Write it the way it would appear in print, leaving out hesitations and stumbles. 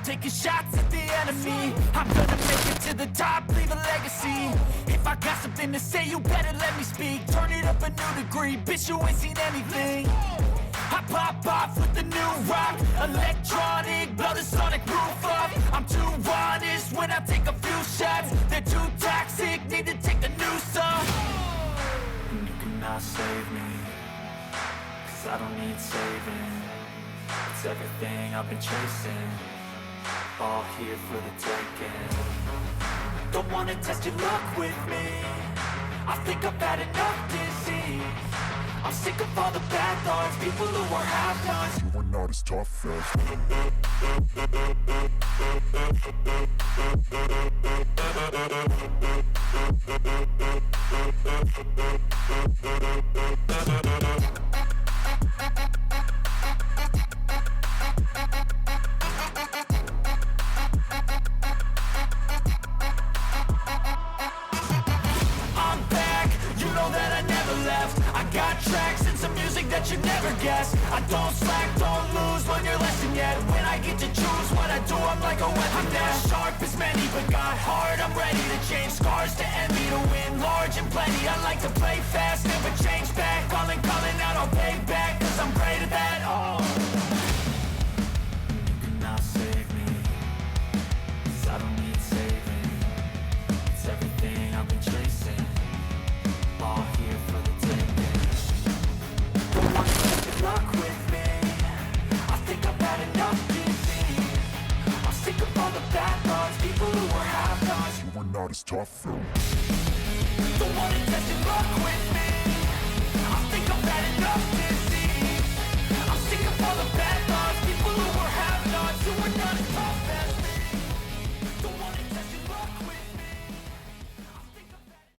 taking shots at the enemy. I'm gonna make it to the top, leave a legacy. If I got something to say, you better let me speak. Turn it up a new degree, bitch, you ain't seen anything. I pop off with the new rock, electronic, blow the sonic roof up. I'm too honest when I take a few shots. They're too toxic, need to take the noose off. And you cannot save me, 'cause I don't need saving. It's everything I've been chasing, all here for the taking. Don't wanna test your luck with me, I think I've had enough disease. I'm sick of all the bad thoughts, people who are half-nots. You were not as tough as I'm back, you know that I never left. I got tracks and some music that you never guess. I don't slack, don't lose, learn your lesson yet. When I get to choose what I do, I'm like a weapon. I'm not sharp as many, but got heart. I'm ready to change scars to envy, to win large and plenty. I like to play fast, never change back. Calling out, I'll pay back, 'cause I'm great at that. Oh, you cannot save me, 'cause I don't need saving. It's everything I've been chasing, all here for the taking. Don't want to take your luck with me, I think I've had enough disease. I'm sick of all the bad thoughts, people who are half-nots. you were not as tough as Don't wanna test your